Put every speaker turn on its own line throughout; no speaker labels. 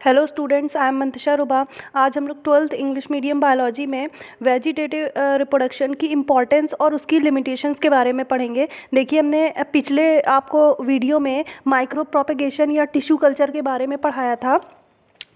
Hello students, I am Mantasha Ruba. आज हम लोग 12th इंग्लिश मीडियम बायोलॉजी में वेजिटेटिव रिप्रोडक्शन की इम्पॉर्टेंस और उसकी लिमिटेशंस के बारे में पढ़ेंगे। देखिए, हमने पिछले आपको वीडियो में माइक्रो प्रोपेगेशन या टिश्यू कल्चर के बारे में पढ़ाया था,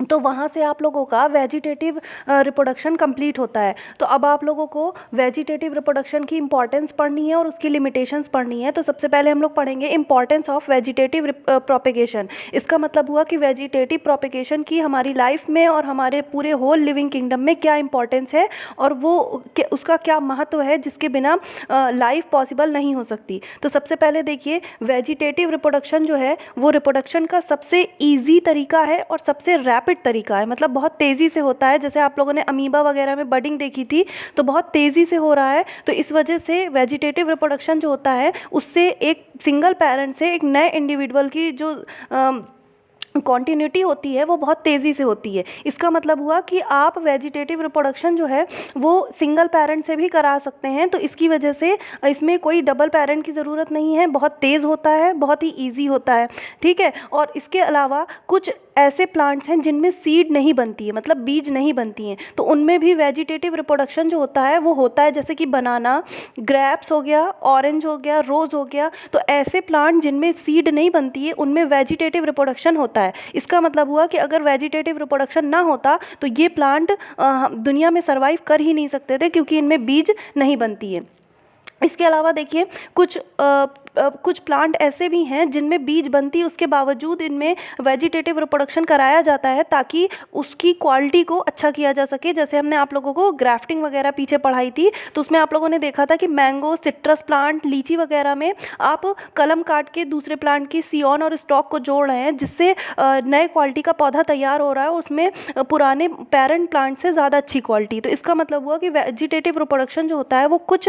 तो वहाँ से आप लोगों का वेजिटेटिव रिप्रोडक्शन कंप्लीट होता है। तो अब आप लोगों को वेजिटेटिव रिप्रोडक्शन की इंपॉर्टेंस पढ़नी है और उसकी लिमिटेशंस पढ़नी है। तो सबसे पहले हम लोग पढ़ेंगे इंपॉर्टेंस ऑफ वेजिटेटिव प्रोपेगेशन। इसका मतलब हुआ कि वेजिटेटिव प्रोपेगेशन की हमारी लाइफ में और हमारे पूरे होल लिविंग किंगडम में क्या इंपॉर्टेंस है और वो उसका क्या महत्व है, जिसके बिना लाइफ पॉसिबल नहीं हो सकती। तो सबसे पहले देखिए, वेजिटेटिव रिप्रोडक्शन जो है वो रिप्रोडक्शन का सबसे ईजी तरीका है और सबसे रैपिड तरीका है। मतलब बहुत तेज़ी से होता है। जैसे आप लोगों ने अमीबा वगैरह में बडिंग देखी थी, तो बहुत तेज़ी से हो रहा है। तो इस वजह से वेजिटेटिव रिप्रोडक्शन जो होता है, उससे एक सिंगल पेरेंट से एक नए इंडिविजुअल की जो कॉन्टिन्यूटी होती है वो बहुत तेज़ी से होती है। इसका मतलब हुआ कि आप वेजिटेटिव रिप्रोडक्शन जो है वो सिंगल पेरेंट से भी करा सकते हैं। तो इसकी वजह से इसमें कोई डबल पेरेंट की ज़रूरत नहीं है, बहुत तेज़ होता है, बहुत ही ईजी होता है। ठीक है। और इसके अलावा कुछ ऐसे प्लांट्स हैं जिनमें सीड नहीं बनती है, मतलब बीज नहीं बनती हैं, तो उनमें भी वेजिटेटिव रिप्रोडक्शन जो होता है वो होता है। जैसे कि बनाना, ग्रेप्स हो गया, ऑरेंज हो गया, रोज़ हो गया। तो ऐसे प्लांट जिनमें सीड नहीं बनती है उनमें वेजिटेटिव रिप्रोडक्शन होता है। इसका मतलब हुआ कि अगर वेजिटेटिव रिप्रोडक्शन ना होता तो ये प्लांट दुनिया में सर्वाइव कर ही नहीं सकते थे, क्योंकि इनमें बीज नहीं बनती है। इसके अलावा देखिए, कुछ प्लांट ऐसे भी हैं जिनमें बीज बनती है, उसके बावजूद इनमें वेजिटेटिव रिप्रोडक्शन कराया जाता है ताकि उसकी क्वालिटी को अच्छा किया जा सके। जैसे हमने आप लोगों को ग्राफ्टिंग वगैरह पीछे पढ़ाई थी, तो उसमें आप लोगों ने देखा था कि मैंगो, सिट्रस प्लांट, लीची वगैरह में आप कलम काट के दूसरे प्लांट की सियोन और स्टॉक को जोड़ रहे हैं, जिससे नए क्वालिटी का पौधा तैयार हो रहा है, उसमें पुराने पेरेंट प्लांट से ज़्यादा अच्छी क्वालिटी। तो इसका मतलब हुआ कि वेजिटेटिव रिप्रोडक्शन जो होता है वो कुछ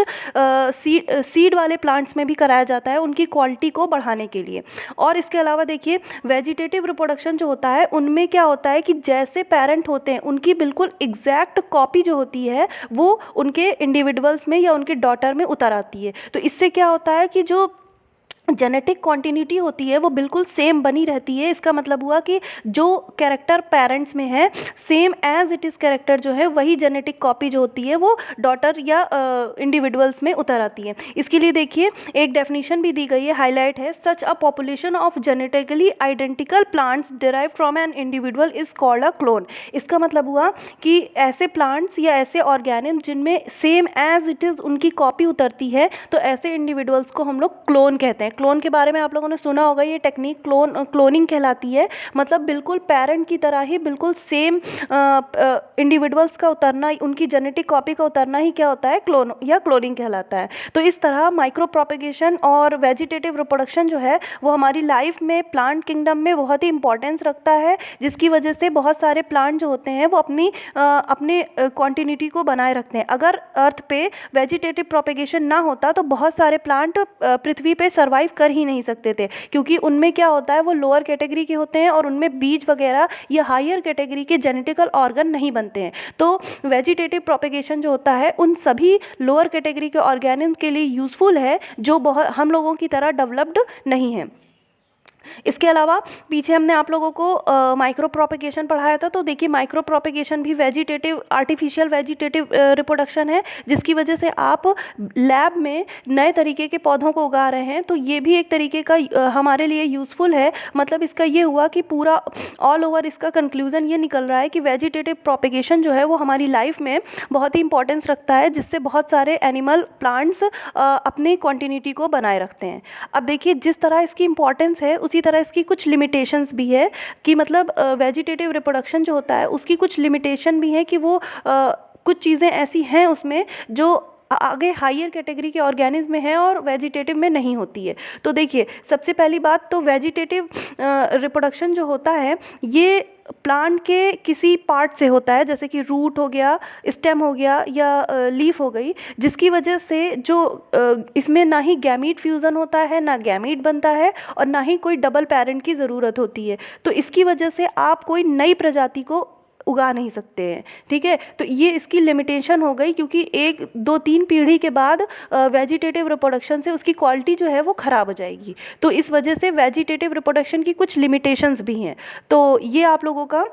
सीड वाले प्लांट्स में भी कराया जाता है उनकी क्वालिटी को बढ़ाने के लिए। और इसके अलावा देखिए, वेजिटेटिव रिप्रोडक्शन जो होता है उनमें क्या होता है कि जैसे पेरेंट होते हैं उनकी बिल्कुल एग्जैक्ट कॉपी जो होती है वो उनके इंडिविजुअल्स में या उनके डॉटर में उतर आती है। तो इससे क्या होता है कि जो जेनेटिक कॉन्टिन्यूटी होती है वो बिल्कुल सेम बनी रहती है। इसका मतलब हुआ कि जो कैरेक्टर पेरेंट्स में है, same as it is character जो है वही जेनेटिक कॉपी जो होती है वो डॉटर या इंडिविजुअल्स में उतर आती है। इसके लिए देखिए, एक डेफिनेशन भी दी गई है, हाईलाइट है, such a population of genetically identical plants derive from an individual is called a clone. इसका मतलब हुआ कि ऐसे प्लांट्स या ऐसे ऑर्गेनिज्म जिनमें सेम एज इट इज़ उनकी कॉपी उतरती है, तो ऐसे इंडिविजुअल्स को हम लोग क्लोन कहते हैं। क्लोन के बारे में आप लोगों ने सुना होगा, ये टेक्निक क्लोनिंग कहलाती है। मतलब बिल्कुल पेरेंट की तरह ही बिल्कुल सेम इंडिविजुअल्स का उतरना, उनकी जेनेटिक कॉपी का उतरना ही क्या होता है, क्लोन या क्लोनिंग कहलाता है। तो इस तरह माइक्रो प्रोपेगेशन और वेजिटेटिव रिप्रोडक्शन जो है वो हमारी लाइफ में, प्लांट किंगडम में बहुत ही इंपॉर्टेंस रखता है, जिसकी वजह से बहुत सारे प्लांट जो होते हैं वो अपने कॉन्टिन्यूटी को बनाए रखते हैं। अगर अर्थ पे वेजिटेटिव प्रोपेगेशन ना होता तो बहुत सारे प्लांट पृथ्वी पे सर्वाइव कर ही नहीं सकते थे, क्योंकि उनमें क्या होता है वो लोअर कैटेगरी के होते हैं और उनमें बीज वगैरह या हायर कैटेगरी के जेनेटिकल ऑर्गन नहीं बनते हैं। तो वेजिटेटिव प्रोपेगेशन जो होता है उन सभी लोअर कैटेगरी के ऑर्गेनिज्म के लिए यूज़फुल है जो बहुत हम लोगों की तरह डेवलप्ड नहीं है। इसके अलावा पीछे हमने आप लोगों को माइक्रो प्रोपेगेशन पढ़ाया था। तो देखिए, माइक्रो प्रोपेगेशन भी वेजिटेटिव, आर्टिफिशियल वेजिटेटिव रिप्रोडक्शन है, जिसकी वजह से आप लैब में नए तरीके के पौधों को उगा रहे हैं। तो ये भी एक तरीके का हमारे लिए यूज़फुल है। मतलब इसका ये हुआ कि पूरा ऑल ओवर इसका कंक्लूज़न ये निकल रहा है कि वेजिटेटिव प्रोपेगेशन जो है वो हमारी लाइफ में बहुत ही इंपॉर्टेंस रखता है, जिससे बहुत सारे एनिमल, प्लांट्स अपनी कॉन्टिन्यूटी को बनाए रखते हैं। अब देखिए, जिस तरह इसकी इंपॉर्टेंस है उसी तरह इसकी कुछ लिमिटेशंस भी है कि मतलब वेजिटेटिव रिप्रोडक्शन जो होता है उसकी कुछ लिमिटेशन भी है कि वो कुछ चीज़ें ऐसी हैं उसमें जो आगे हायर कैटेगरी के ऑर्गेनिज्म में है और वेजिटेटिव में नहीं होती है। तो देखिए, सबसे पहली बात तो वेजिटेटिव रिप्रोडक्शन जो होता है ये प्लांट के किसी पार्ट से होता है, जैसे कि रूट हो गया, स्टेम हो गया या लीफ हो गई, जिसकी वजह से जो इसमें ना ही गैमीट फ्यूज़न होता है, ना गैमीट बनता है और ना ही कोई डबल पेरेंट की ज़रूरत होती है। तो इसकी वजह से आप कोई नई प्रजाति को उगा नहीं सकते हैं। ठीक है। तो ये इसकी लिमिटेशन हो गई, क्योंकि 1, 2, 3 पीढ़ी के बाद वेजिटेटिव रिप्रोडक्शन से उसकी क्वालिटी जो है वो ख़राब हो जाएगी। तो इस वजह से वेजिटेटिव रिप्रोडक्शन की कुछ लिमिटेशंस भी हैं। तो ये आप लोगों का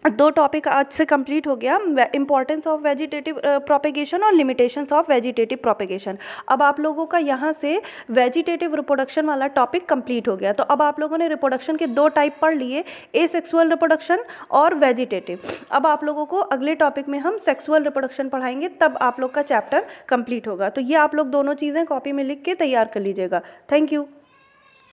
दो टॉपिक आज से कंप्लीट हो गया, इंपॉर्टेंस ऑफ वेजिटेटिव प्रोपेगेशन और लिमिटेशंस ऑफ वेजिटेटिव प्रोपेगेशन। अब आप लोगों का यहाँ से वेजिटेटिव रिप्रोडक्शन वाला टॉपिक कंप्लीट हो गया। तो अब आप लोगों ने रिप्रोडक्शन के दो टाइप पढ़ लिए, एसेक्सुअल रिप्रोडक्शन और वेजिटेटिव। अब आप लोगों को अगले टॉपिक में हम सेक्सुअल रिप्रोडक्शन पढ़ाएंगे, तब आप लोग का चैप्टर कंप्लीट होगा। तो ये आप लोग दोनों चीज़ें कॉपी में लिख के तैयार कर लीजिएगा। Thank you.